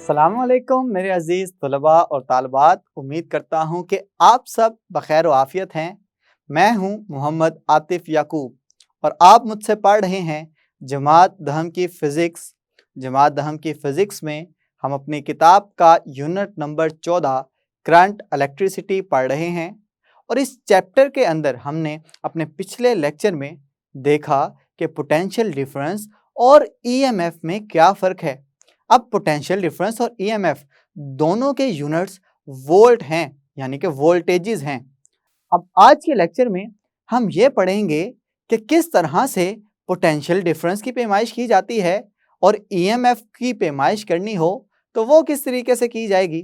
अस्सलामुअलैकुम मेरे अज़ीज़ तलबा और तालबात। उम्मीद करता हूँ कि आप सब बख़ैर व आफ़ियत हैं। मैं हूँ मोहम्मद आतिफ़ याकूब और आप मुझसे पढ़ रहे हैं जमात दहम की फ़िज़िक्स। जमात दहम की फ़िज़िक्स में हम अपनी किताब का यूनिट नंबर 14 करंट इलेक्ट्रिसिटी पढ़ रहे हैं और इस चैप्टर के अंदर हमने अपने पिछले लेक्चर में देखा कि पोटेंशियल डिफरेंस और ईएमएफ में क्या फ़र्क है। अब पोटेंशियल डिफरेंस और ईएमएफ दोनों के यूनिट्स वोल्ट हैं, यानी कि वोल्टेजेस हैं। अब आज के लेक्चर में हम ये पढ़ेंगे कि किस तरह से पोटेंशियल डिफरेंस की पैमाइश की जाती है और ईएमएफ की पैमाइश करनी हो तो वो किस तरीके से की जाएगी।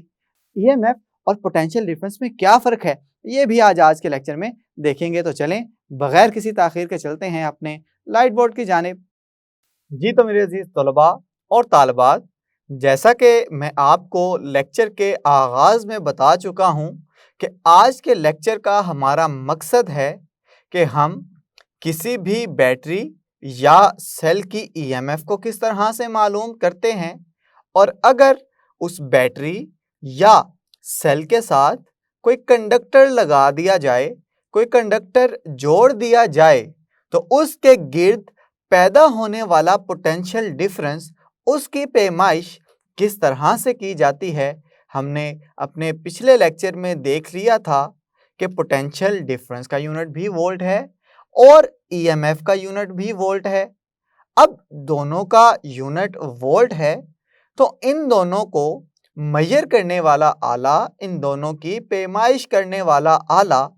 ईएमएफ और पोटेंशियल डिफरेंस में क्या फ़र्क है, ये भी आज के लेक्चर में देखेंगे। तो चलें बगैर किसी ताख़ीर के चलते हैं अपने लाइट बोर्ड की जानिब। जी तो मेरे अजीज़ तलबा और तालबात, जैसा कि मैं आपको लेक्चर के आगाज़ में बता चुका हूँ कि आज के लेक्चर का हमारा मकसद है कि हम किसी भी बैटरी या सेल की ईएमएफ को किस तरह से मालूम करते हैं और अगर उस बैटरी या सेल के साथ कोई कंडक्टर लगा दिया जाए, कोई कंडक्टर जोड़ दिया जाए तो उसके गिर्द पैदा होने वाला पोटेंशियल डिफरेंस, उसकी पैमाइश किस तरह से की जाती है। हमने अपने पिछले लेक्चर में देख लिया था कि पोटेंशियल डिफरेंस का यूनिट भी वोल्ट है और ईएमएफ का यूनिट भी वोल्ट है। अब दोनों का यूनिट वोल्ट है तो इन दोनों को मेजर करने वाला आला, इन दोनों की पैमाइश करने वाला आला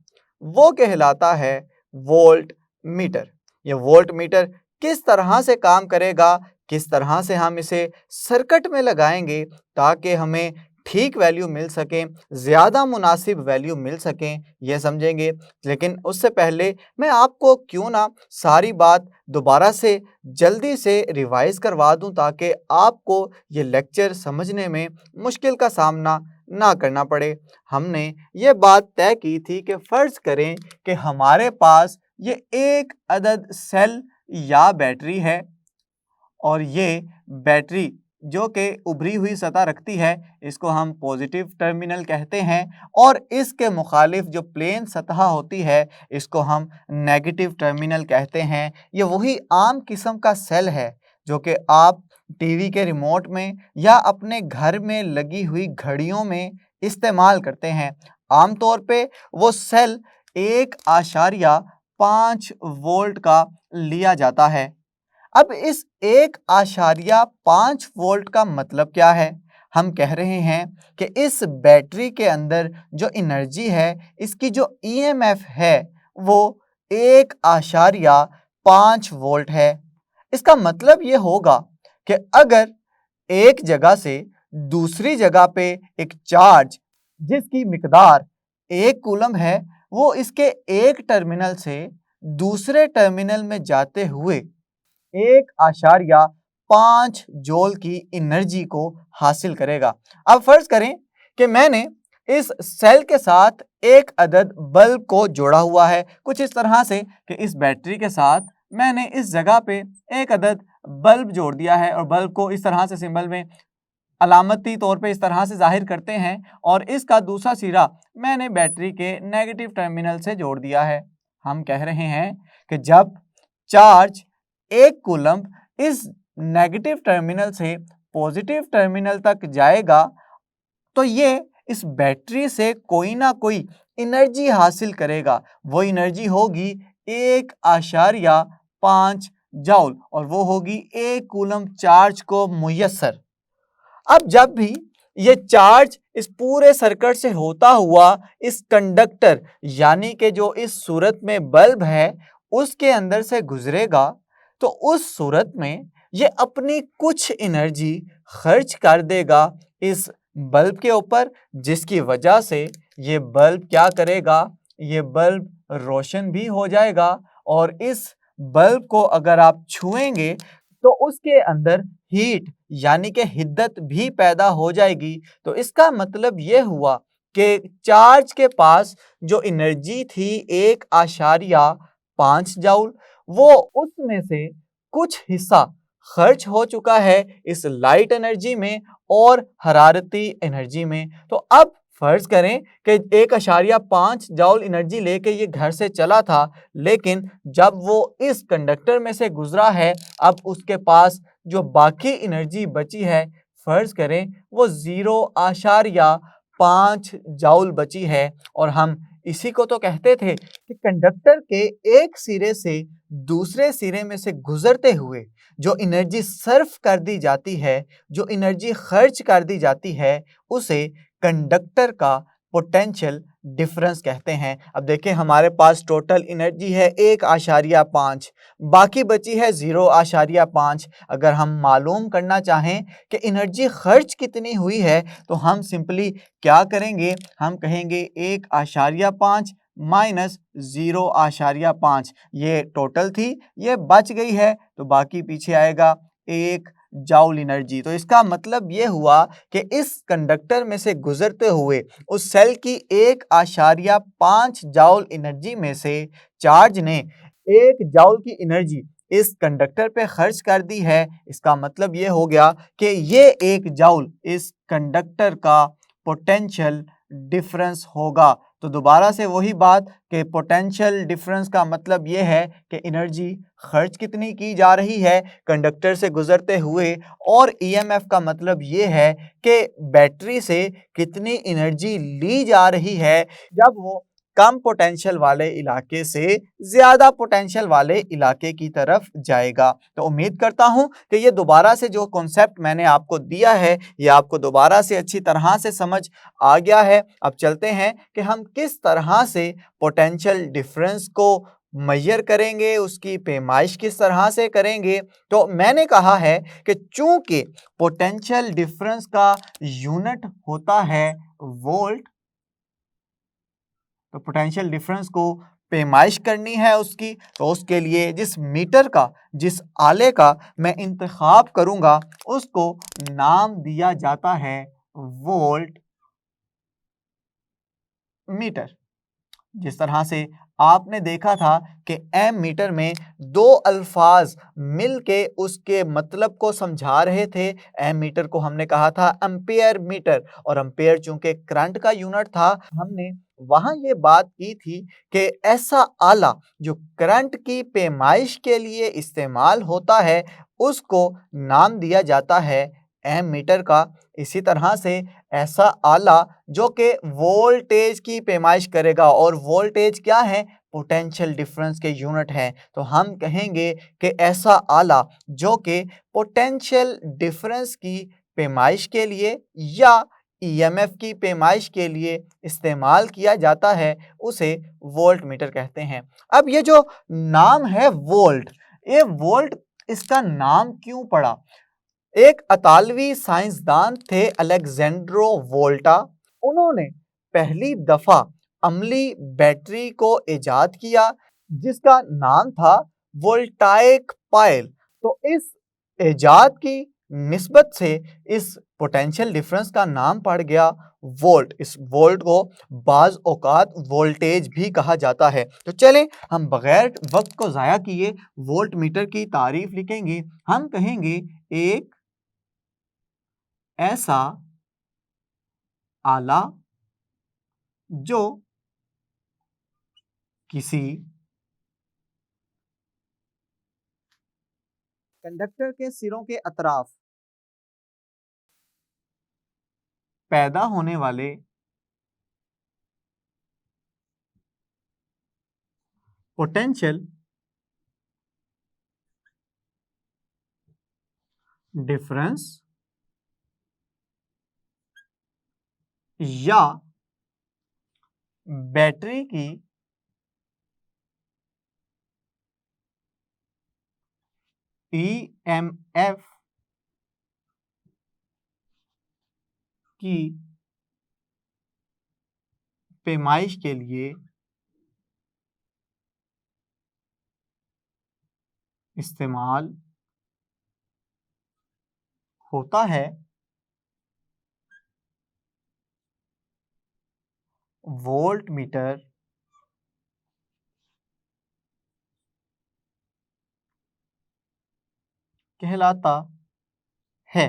वो कहलाता है वोल्ट मीटर। ये वोल्ट मीटर किस तरह से काम करेगा, किस तरह से हम इसे सर्किट में लगाएंगे ताकि हमें ठीक वैल्यू मिल सके, ज़्यादा मुनासिब वैल्यू मिल सकें, ये समझेंगे। लेकिन उससे पहले मैं आपको क्यों ना सारी बात दोबारा से जल्दी से रिवाइज़ करवा दूं ताकि आपको ये लेक्चर समझने में मुश्किल का सामना ना करना पड़े। हमने ये बात तय की थी कि फ़र्ज़ करें कि हमारे पास ये एक अदद सेल या बैटरी है और ये बैटरी जो कि उभरी हुई सतह रखती है, इसको हम पॉजिटिव टर्मिनल कहते हैं और इसके मुखालिफ जो प्लेन सतह होती है इसको हम नेगेटिव टर्मिनल कहते हैं। ये वही आम किस्म का सेल है जो कि आप टीवी के रिमोट में या अपने घर में लगी हुई घड़ियों में इस्तेमाल करते हैं। आम तौर पे वो सेल 1.5 वोल्ट का लिया जाता है। अब इस 1.5 वोल्ट का मतलब क्या है? हम कह रहे हैं कि इस बैटरी के अंदर जो एनर्जी है, इसकी जो ईएमएफ है वो 1.5 वोल्ट है। इसका मतलब ये होगा कि अगर एक जगह से दूसरी जगह पे एक चार्ज जिसकी मिकदार 1 कूलम है, वो इसके एक टर्मिनल से दूसरे टर्मिनल में जाते हुए 1.5 जूल की एनर्जी को हासिल करेगा। अब फर्ज करें कि मैंने इस सेल के साथ एक अदद बल्ब को जोड़ा हुआ है, कुछ इस तरह से कि इस बैटरी के साथ मैंने इस जगह पे एक अदद बल्ब जोड़ दिया है और बल्ब को इस तरह से सिंबल में अलामती तौर पे इस तरह से जाहिर करते हैं और इसका दूसरा सिरा मैंने बैटरी के नेगेटिव टर्मिनल से जोड़ दिया है। हम कह रहे हैं कि जब चार्ज 1 कूलम इस नेगेटिव टर्मिनल से पॉजिटिव टर्मिनल तक जाएगा तो ये इस बैटरी से कोई ना कोई एनर्जी हासिल करेगा। वो एनर्जी होगी 1.5 जूल और वो होगी 1 कूलम चार्ज को मुयस्सर। अब जब भी ये चार्ज इस पूरे सर्किट से होता हुआ इस कंडक्टर यानी कि जो इस सूरत में बल्ब है उसके अंदर से गुजरेगा तो उस सूरत में ये अपनी कुछ एनर्जी खर्च कर देगा इस बल्ब के ऊपर, जिसकी वजह से ये बल्ब क्या करेगा, ये बल्ब रोशन भी हो जाएगा और इस बल्ब को अगर आप छुएंगे तो उसके अंदर हीट यानी कि हिद्दत भी पैदा हो जाएगी। तो इसका मतलब ये हुआ कि चार्ज के पास जो एनर्जी थी 1.5 जूल, वो उसमें से कुछ हिस्सा खर्च हो चुका है इस लाइट एनर्जी में और हरारती एनर्जी में। तो अब फर्ज करें कि 1.5 जॉल एनर्जी लेके ये घर से चला था, लेकिन जब वो इस कंडक्टर में से गुजरा है, अब उसके पास जो बाकी एनर्जी बची है, फर्ज करें वो 0.5 जॉल बची है। और हम इसी को तो कहते थे कि कंडक्टर के एक सिरे से दूसरे सिरे में से गुजरते हुए जो एनर्जी सर्फ कर दी जाती है, जो एनर्जी खर्च कर दी जाती है, उसे कंडक्टर का पोटेंशियल डिफरेंस कहते हैं। अब देखें, हमारे पास टोटल एनर्जी है 1.5, बाकी बची है 0.5। अगर हम मालूम करना चाहें कि एनर्जी खर्च कितनी हुई है, तो हम सिंपली क्या करेंगे, हम कहेंगे 1.5 माइनस 0.5। ये टोटल थी, ये बच गई है, तो बाकी पीछे आएगा 1 जॉल एनर्जी। तो इसका मतलब ये हुआ कि इस कंडक्टर में से गुजरते हुए उस सेल की 1.5 जॉल एनर्जी में से चार्ज ने 1 जॉल की एनर्जी इस कंडक्टर पे खर्च कर दी है। इसका मतलब ये हो गया कि ये 1 जॉल इस कंडक्टर का पोटेंशियल डिफरेंस होगा। तो दोबारा से वही बात कि पोटेंशियल डिफरेंस का मतलब ये है कि एनर्जी खर्च कितनी की जा रही है कंडक्टर से गुजरते हुए, और ईएमएफ का मतलब ये है कि बैटरी से कितनी एनर्जी ली जा रही है जब वो कम पोटेंशियल वाले इलाके से ज्यादा पोटेंशियल वाले इलाके की तरफ जाएगा। तो उम्मीद करता हूं कि ये दोबारा से जो कॉन्सेप्ट मैंने आपको दिया है, ये आपको दोबारा से अच्छी तरह से समझ आ गया है। अब चलते हैं कि हम किस तरह से पोटेंशियल डिफरेंस को मेजर करेंगे, उसकी पैमाइश किस तरह से करेंगे। तो मैंने कहा है कि चूंकि पोटेंशियल डिफरेंस का यूनिट होता है वोल्ट, तो पोटेंशियल डिफरेंस को पैमाइश करनी है उसकी, तो उसके लिए जिस मीटर का, जिस आले का मैं इंतखाब करूंगा, उसको नाम दिया जाता है वोल्ट मीटर। जिस तरह से आपने देखा था कि एम मीटर में दो अल्फाज मिलके उसके मतलब को समझा रहे थे। एम मीटर को हमने कहा था एम्पेयर मीटर, और एम्पेयर चूंकि करंट का यूनिट था, हमने वहां ये बात की थी कि ऐसा आला जो करंट की पैमाइश के लिए इस्तेमाल होता है, उसको नाम दिया जाता है एम मीटर का। इसी तरह से ऐसा आला जो कि वोल्टेज की पैमाइश करेगा, और वोल्टेज क्या है, पोटेंशियल डिफरेंस के यूनिट है, तो हम कहेंगे कि ऐसा आला जो कि पोटेंशियल डिफरेंस की पैमाइश के लिए या ईएमएफ की पैमाइश के लिए इस्तेमाल किया जाता है, उसे वोल्ट मीटर कहते हैं। अब ये जो नाम है वोल्ट, ये वोल्ट इसका नाम क्यों पड़ा? एक अतालवी साइंसदान थे अलेक्जेंड्रो वोल्टा। उन्होंने पहली दफा अमली बैटरी को इजाद किया, जिसका नाम था वोल्टाइक पाइल। तो इस इजाद की निस्बत से इस पोटेंशियल डिफरेंस का नाम पड़ गया वोल्ट। इस वोल्ट को बाज औकात वोल्टेज भी कहा जाता है। तो चलें, हम बगैर वक्त को ज़ाया किए वोल्ट मीटर की तारीफ लिखेंगे। हम कहेंगे एक ऐसा आला जो किसी कंडक्टर के सिरों के अतराफ पैदा होने वाले पोटेंशियल डिफरेंस या बैटरी की ईएमएफ की पैमाइश के लिए इस्तेमाल होता है वोल्ट मीटर कहलाता है।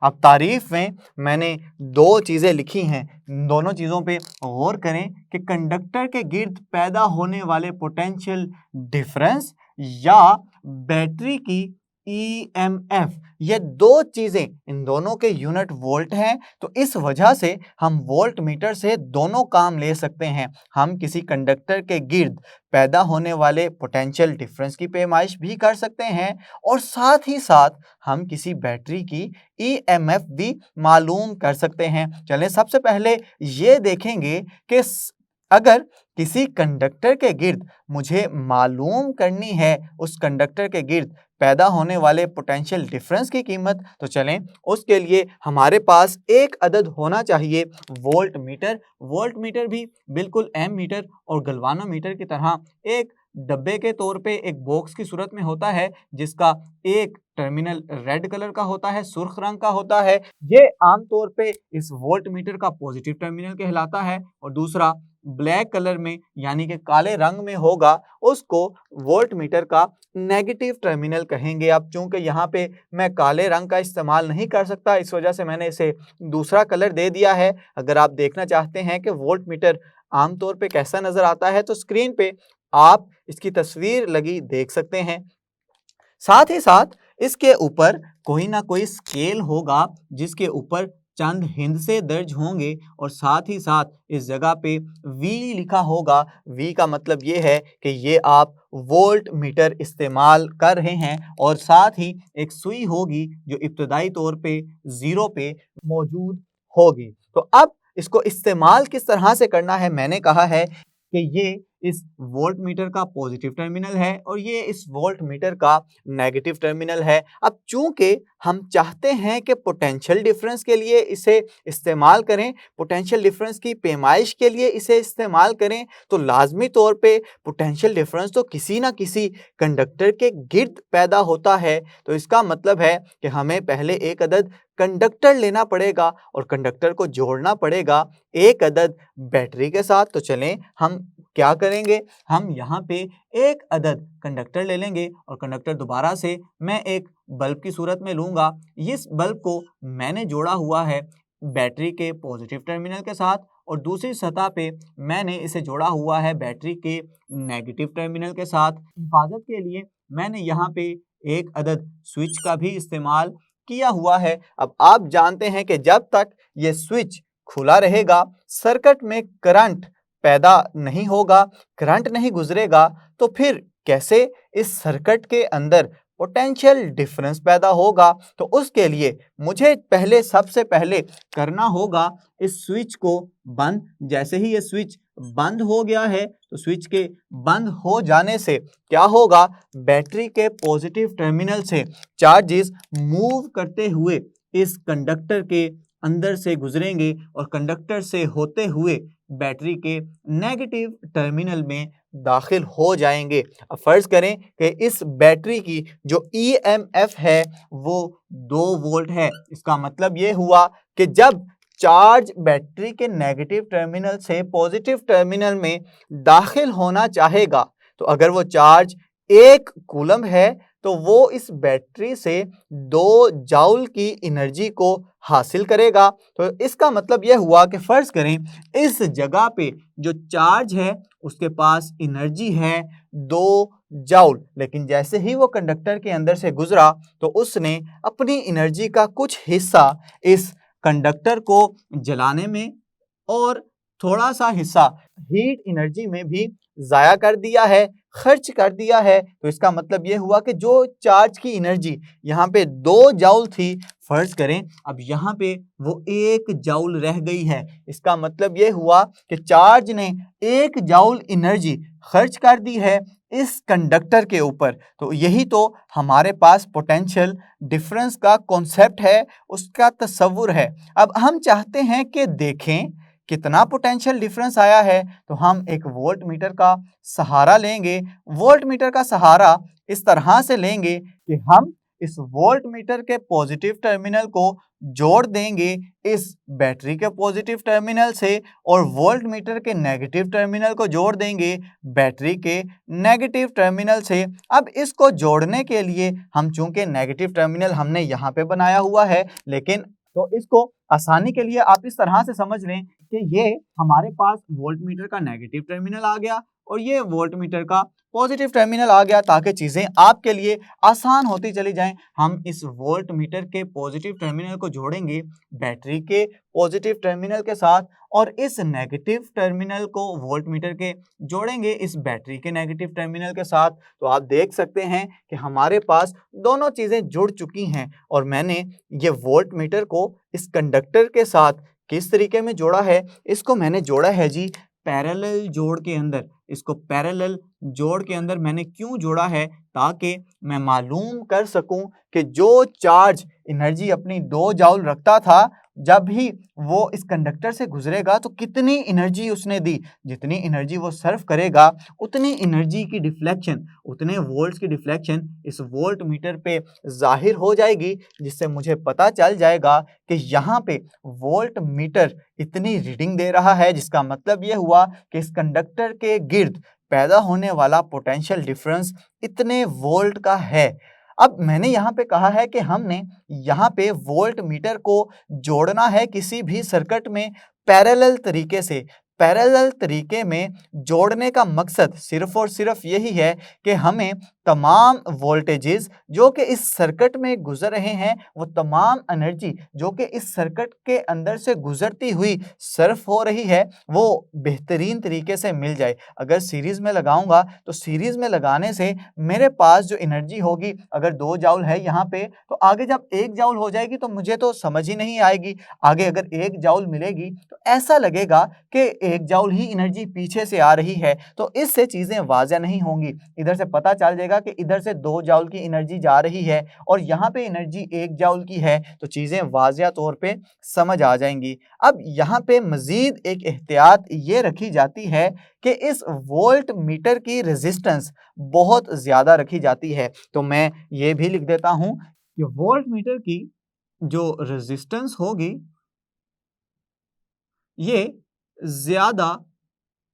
अब तारीफ में मैंने दो चीज़ें लिखी हैं, इन दोनों चीज़ों पे गौर करें कि कंडक्टर के गिर्द पैदा होने वाले पोटेंशियल डिफरेंस या बैटरी की ईएमएफ, ये दो चीज़ें, इन दोनों के यूनिट वोल्ट हैं। तो इस वजह से हम वोल्ट मीटर से दोनों काम ले सकते हैं। हम किसी कंडक्टर के गिर्द पैदा होने वाले पोटेंशियल डिफरेंस की पैमाइश भी कर सकते हैं और साथ ही साथ हम किसी बैटरी की ईएमएफ भी मालूम कर सकते हैं। चलें सबसे पहले ये देखेंगे कि अगर किसी कंडक्टर के गिर्द मुझे मालूम करनी है उस कंडक्टर के गिर्द पैदा होने वाले पोटेंशियल डिफरेंस की कीमत, तो चलें उसके लिए हमारे पास एक अदद होना चाहिए वोल्ट मीटर। वोल्ट मीटर भी बिल्कुल एम मीटर और गलवानोमीटर की तरह एक डब्बे के तौर पे एक बॉक्स की सूरत में होता है, जिसका एक टर्मिनल रेड कलर का होता है, सुर्ख रंग का होता है। ये आमतौर पे इस वोल्ट मीटर का पॉजिटिव टर्मिनल कहलाता है और दूसरा ब्लैक कलर में यानी कि काले रंग में होगा, उसको वोल्ट मीटर का नेगेटिव टर्मिनल कहेंगे। अब चूंकि यहाँ पे मैं काले रंग का इस्तेमाल नहीं कर सकता, इस वजह से मैंने इसे दूसरा कलर दे दिया है। अगर आप देखना चाहते हैं कि वोल्ट मीटर आमतौर पे कैसा नजर आता है तो स्क्रीन पे आप इसकी तस्वीर लगी देख सकते हैं। साथ ही साथ इसके ऊपर कोई ना कोई स्केल होगा जिसके ऊपर चंद हिंद से दर्ज होंगे और साथ ही साथ इस जगह पे V लिखा होगा। V का मतलब ये है कि ये आप वोल्ट मीटर इस्तेमाल कर रहे हैं और साथ ही एक सुई होगी जो इब्तदाई तौर पे 0 पे मौजूद होगी। तो अब इसको इस्तेमाल किस तरह से करना है, मैंने कहा है कि ये इस वोल्ट मीटर का पॉजिटिव टर्मिनल है और ये इस वोल्ट मीटर का नेगेटिव टर्मिनल है। अब चूंकि हम चाहते हैं कि पोटेंशियल डिफरेंस के लिए इसे इस्तेमाल करें, पोटेंशियल डिफरेंस की पैमाइश के लिए इसे इस्तेमाल करें, तो लाजमी तौर पे पोटेंशियल डिफरेंस तो किसी ना किसी कंडक्टर के गिर्द पैदा होता है। तो इसका मतलब है कि हमें पहले एक अदद कंडक्टर लेना पड़ेगा और कंडक्टर को जोड़ना पड़ेगा एक अदद बैटरी के साथ। तो चलें हम क्या करेंगे, हम यहाँ पे एक अदद कंडक्टर ले लेंगे और कंडक्टर दोबारा से मैं एक बल्ब की सूरत में लूँगा। इस बल्ब को मैंने जोड़ा हुआ है बैटरी के पॉजिटिव टर्मिनल के साथ और दूसरी सतह पे मैंने इसे जोड़ा हुआ है बैटरी के नेगेटिव टर्मिनल के साथ। हिफाजत के लिए मैंने यहाँ पे एक अदद स्विच का भी इस्तेमाल किया हुआ है। अब आप जानते हैं कि जब तक ये स्विच खुला रहेगा सर्किट में करंट पैदा नहीं होगा, करंट नहीं गुजरेगा, तो फिर कैसे इस सर्किट के अंदर पोटेंशियल डिफरेंस पैदा होगा। तो उसके लिए मुझे सबसे पहले करना होगा इस स्विच को बंद। जैसे ही ये स्विच बंद हो गया है तो स्विच के बंद हो जाने से क्या होगा, बैटरी के पॉजिटिव टर्मिनल से चार्जेस मूव करते हुए इस कंडक्टर के अंदर से गुजरेंगे और कंडक्टर से होते हुए बैटरी के नेगेटिव टर्मिनल में दाखिल हो जाएंगे। अब फर्ज करें कि इस बैटरी की जो ईएमएफ है वो 2 वोल्ट है। इसका मतलब ये हुआ कि जब चार्ज बैटरी के नेगेटिव टर्मिनल से पॉजिटिव टर्मिनल में दाखिल होना चाहेगा, तो अगर वो चार्ज 1 कूलम है तो वो इस बैटरी से 2 जाउल की एनर्जी को हासिल करेगा। तो इसका मतलब यह हुआ कि फर्ज करें इस जगह पे जो चार्ज है उसके पास एनर्जी है 2 जाउल, लेकिन जैसे ही वो कंडक्टर के अंदर से गुजरा तो उसने अपनी एनर्जी का कुछ हिस्सा इस कंडक्टर को जलाने में और थोड़ा सा हिस्सा हीट एनर्जी में भी ज़ाया कर दिया है, खर्च कर दिया है। तो इसका मतलब ये हुआ कि जो चार्ज की एनर्जी यहाँ पे 2 जाउल थी, फर्ज करें अब यहाँ पे वो 1 जाउल रह गई है। इसका मतलब ये हुआ कि चार्ज ने 1 जाउल एनर्जी खर्च कर दी है इस कंडक्टर के ऊपर। तो यही तो हमारे पास पोटेंशियल डिफरेंस का कॉन्सेप्ट है, उसका तस्वुर है। अब हम चाहते हैं कि देखें कितना पोटेंशियल डिफरेंस आया है, तो हम एक वोल्ट मीटर का सहारा लेंगे। वोल्ट मीटर का सहारा इस तरह से लेंगे कि हम इस वोल्ट मीटर के पॉजिटिव टर्मिनल को जोड़ देंगे इस बैटरी के पॉजिटिव टर्मिनल से और वोल्ट मीटर के नेगेटिव टर्मिनल को जोड़ देंगे बैटरी के नेगेटिव टर्मिनल से। अब इसको जोड़ने के लिए हम चूंकि नेगेटिव टर्मिनल हमने यहाँ पे बनाया हुआ है, लेकिन तो इसको आसानी के लिए आप इस तरह से समझ लें कि ये हमारे पास वोल्ट मीटर का नेगेटिव टर्मिनल आ गया और ये वोल्ट मीटर का पॉजिटिव टर्मिनल आ गया, ताकि चीजें आपके लिए आसान होती चली जाएं। हम इस वोल्ट मीटर के पॉजिटिव टर्मिनल को जोड़ेंगे बैटरी के पॉजिटिव टर्मिनल के साथ और इस नेगेटिव टर्मिनल को वोल्ट मीटर के जोड़ेंगे इस बैटरी के नेगेटिव टर्मिनल के साथ। तो आप देख सकते हैं कि हमारे पास दोनों चीजें जुड़ चुकी हैं और मैंने ये वोल्ट मीटर को इस कंडक्टर के साथ किस तरीके में जोड़ा है, इसको मैंने जोड़ा है जी पैरेलल जोड़ के अंदर। इसको पैरेलल जोड़ के अंदर मैंने क्यों जोड़ा है, ताकि मैं मालूम कर सकूं कि जो चार्ज एनर्जी अपनी 2 जूल रखता था, जब भी वो इस कंडक्टर से गुजरेगा तो कितनी एनर्जी उसने दी, जितनी एनर्जी वो सर्व करेगा उतनी एनर्जी की डिफ्लेक्शन, उतने वोल्ट्स की डिफ्लेक्शन इस वोल्ट मीटर पे जाहिर हो जाएगी, जिससे मुझे पता चल जाएगा कि यहाँ पे वोल्ट मीटर इतनी रीडिंग दे रहा है, जिसका मतलब ये हुआ कि इस कंडक्टर के गिर्द पैदा होने वाला पोटेंशियल डिफरेंस इतने वोल्ट का है। अब मैंने यहाँ पे कहा है कि हमने यहाँ पे वोल्ट मीटर को जोड़ना है किसी भी सर्किट में पैरेलल तरीके से। पैरेलल तरीके में जोड़ने का मकसद सिर्फ और सिर्फ यही है कि हमें तमाम वोल्टेजेस जो कि इस सर्किट में गुजर रहे हैं, वो तमाम एनर्जी जो कि इस सर्किट के अंदर से गुजरती हुई सर्फ हो रही है, वो बेहतरीन तरीके से मिल जाए। अगर सीरीज में लगाऊंगा तो सीरीज में लगाने से मेरे पास जो एनर्जी होगी, अगर 2 जूल है यहाँ पे, तो आगे जब 1 जूल हो जाएगी तो मुझे तो समझ ही नहीं आएगी। आगे अगर 1 जूल मिलेगी तो ऐसा लगेगा कि 1 जूल ही एनर्जी पीछे से आ रही है, तो इससे चीजें वाज़ह नहीं होंगी। इधर से पता चल जाएगा कि इधर से 2 जूल की एनर्जी जा रही है और यहाँ पे एनर्जी 1 जूल की है, तो चीजें वाज़ह तौर पे समझ आ जाएंगी। अब यहाँ पे मजीद एक एहतियात ये रखी जाती है कि इस वोल्ट मीटर की रेजिस्टेंस बहुत ज्यादा रखी जाती है। तो मैं ये भी लिख देता हूं कि वोल्ट मीटर की जो रेजिस्टेंस होगी ये ज्यादा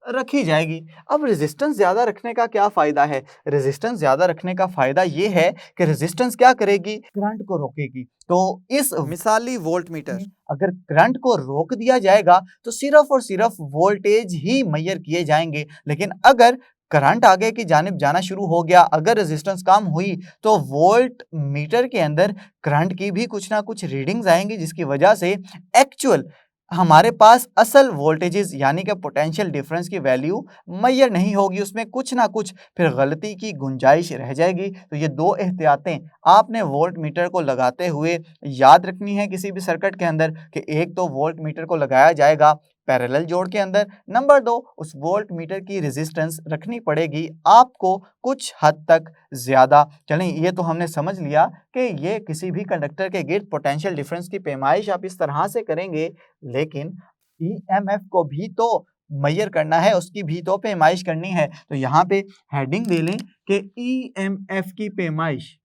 रखी जाएगी। अब रेजिस्टेंस ज्यादा रखने का क्या फायदा है? रेजिस्टेंस ज्यादा रखने का फायदा ये है कि रेजिस्टेंस क्या करेगी? करंट को रोकेगी। तो इस मिसाली वोल्ट मीटर अगर करंट को रोक दिया जाएगा तो सिर्फ और सिर्फ वोल्टेज ही मेजर किए जाएंगे, लेकिन अगर करंट आगे की जानिब जाना शुरू हो गया, अगर रेजिस्टेंस कम हुई, तो वोल्ट मीटर के अंदर करंट की भी कुछ ना कुछ रीडिंग्स आएंगी, जिसकी वजह से एक्चुअल हमारे पास असल वोल्टेजेस यानी कि पोटेंशियल डिफरेंस की वैल्यू मेजर नहीं होगी, उसमें कुछ ना कुछ फिर गलती की गुंजाइश रह जाएगी। तो ये 2 एहतियातें आपने वोल्ट मीटर को लगाते हुए याद रखनी है किसी भी सर्किट के अंदर, कि एक तो वोल्ट मीटर को लगाया जाएगा पैरेलल जोड़ के अंदर, नंबर 2 उस वोल्ट मीटर की रेजिस्टेंस रखनी पड़ेगी आपको कुछ हद तक ज्यादा। चलें, ये तो हमने समझ लिया कि ये किसी भी कंडक्टर के गिर्द पोटेंशियल डिफरेंस की पैमाइश आप इस तरह से करेंगे, लेकिन ईएमएफ को भी तो मेजर करना है, उसकी भी तो पैमाइश करनी है। तो यहाँ पे हेडिंग दे लें कि ईएमएफ की पैमाइश।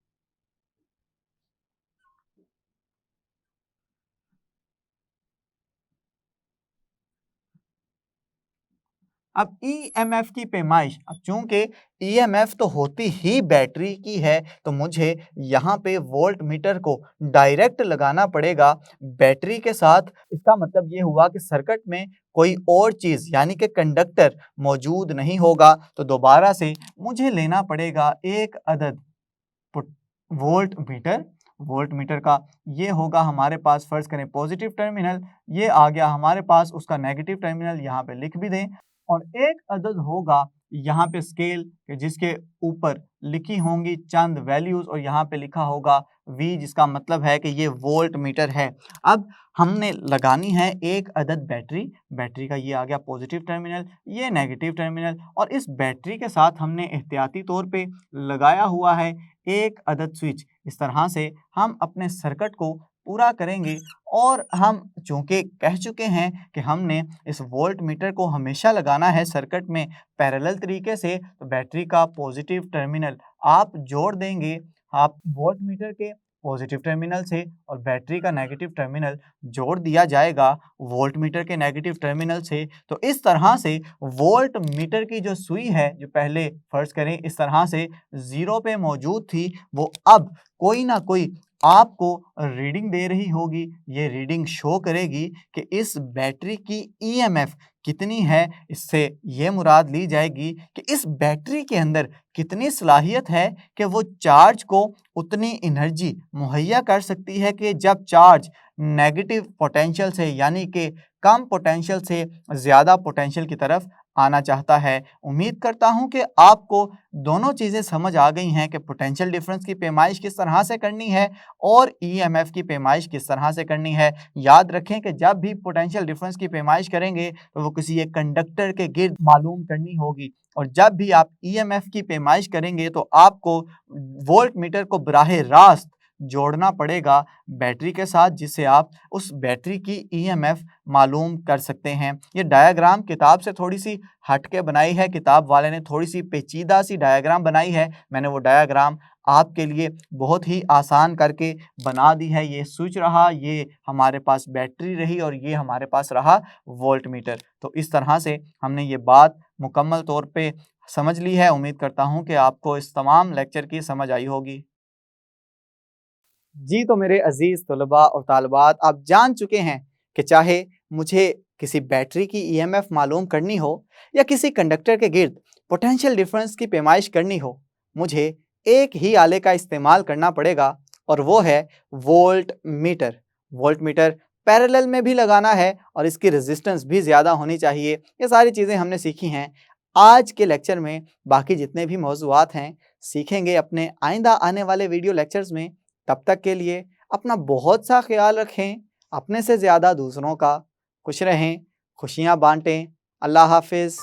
अब ईएमएफ की पैमाइश, अब चूंकि ईएमएफ तो होती ही बैटरी की है, तो मुझे यहाँ पे वोल्ट मीटर को डायरेक्ट लगाना पड़ेगा बैटरी के साथ। इसका मतलब ये हुआ कि सर्किट में कोई और चीज यानी कि कंडक्टर मौजूद नहीं होगा, तो दोबारा से मुझे लेना पड़ेगा एक अदद वोल्ट मीटर का। ये होगा हमारे पास, फर्ज करें पॉजिटिव टर्मिनल, ये आ गया हमारे पास उसका नेगेटिव टर्मिनल, यहाँ पे लिख भी दें। और एक अदद होगा यहाँ पे स्केल जिसके ऊपर लिखी होंगी चंद वैल्यूज और यहाँ पे लिखा होगा V, जिसका मतलब है कि ये वोल्ट मीटर है। अब हमने लगानी है एक अदद बैटरी का ये आ गया पॉजिटिव टर्मिनल, ये नेगेटिव टर्मिनल, और इस बैटरी के साथ हमने एहतियाती तौर पे लगाया हुआ है एक अदद स्विच। इस तरह से हम अपने सर्किट को पूरा करेंगे। और हम चूंकि कह चुके हैं कि हमने इस वोल्ट मीटर को हमेशा लगाना है सर्किट में पैरेलल तरीके से, तो बैटरी का पॉजिटिव टर्मिनल आप जोड़ देंगे, आप वोल्ट मीटर के पॉजिटिव टर्मिनल से और बैटरी का नेगेटिव टर्मिनल जोड़ दिया जाएगा वोल्ट मीटर के नेगेटिव टर्मिनल से। तो इस तरह से वोल्ट मीटर की जो सुई है, जो पहले फर्ज करें इस तरह से 0 पे मौजूद थी, वो अब कोई ना कोई आपको रीडिंग दे रही होगी। ये रीडिंग शो करेगी कि इस बैटरी की ईएमएफ कितनी है। इससे ये मुराद ली जाएगी कि इस बैटरी के अंदर कितनी सलाहियत है कि वो चार्ज को उतनी एनर्जी मुहैया कर सकती है कि जब चार्ज नेगेटिव पोटेंशियल से यानी कि कम पोटेंशियल से ज़्यादा पोटेंशियल की तरफ आना चाहता है। उम्मीद करता हूं कि आपको दोनों चीज़ें समझ आ गई हैं कि पोटेंशियल डिफरेंस की पैमाइश किस तरह से करनी है और ईएमएफ की पैमाइश किस तरह से करनी है। याद रखें कि जब भी पोटेंशियल डिफरेंस की पैमाइश करेंगे तो वो किसी एक कंडक्टर के गिर्द मालूम करनी होगी, और जब भी आप ईएमएफ की पैमाइश करेंगे तो आपको वोल्ट मीटर को बराह रास्त जोड़ना पड़ेगा बैटरी के साथ, जिससे आप उस बैटरी की ईएमएफ मालूम कर सकते हैं। ये डायग्राम किताब से थोड़ी सी हट के बनाई है, किताब वाले ने थोड़ी सी पेचीदा सी डायग्राम बनाई है। मैंने वो डायग्राम आपके लिए बहुत ही आसान करके बना दी है। ये स्विच रहा, ये हमारे पास बैटरी रही और ये हमारे पास रहा वोल्ट मीटर। तो इस तरह से हमने ये बात मुकम्मल तौर पे समझ ली है। उम्मीद करता हूँ कि आपको इस तमाम लेक्चर की समझ आई होगी। जी, तो मेरे अजीज़ तलबा और तालिबात, आप जान चुके हैं कि चाहे मुझे किसी बैटरी की ईएमएफ मालूम करनी हो या किसी कंडक्टर के गिर्द पोटेंशियल डिफरेंस की पैमाइश करनी हो, मुझे एक ही आले का इस्तेमाल करना पड़ेगा और वो है volt meter. Volt meter parallel में भी लगाना है और इसकी रेजिस्टेंस भी ज़्यादा होनी चाहिए। ये सारी चीज़ें हमने सीखी हैं। आज के लेक्चर में बाकी जितने भी मौज़ूआत हैं सीखेंगे अपने आइंदा आने वाले वीडियो लेक्चर्स में। तब तक के लिए अपना बहुत सा ख्याल रखें, अपने से ज़्यादा दूसरों का। खुश रहें, खुशियाँ बांटें। अल्लाह हाफ़िज़।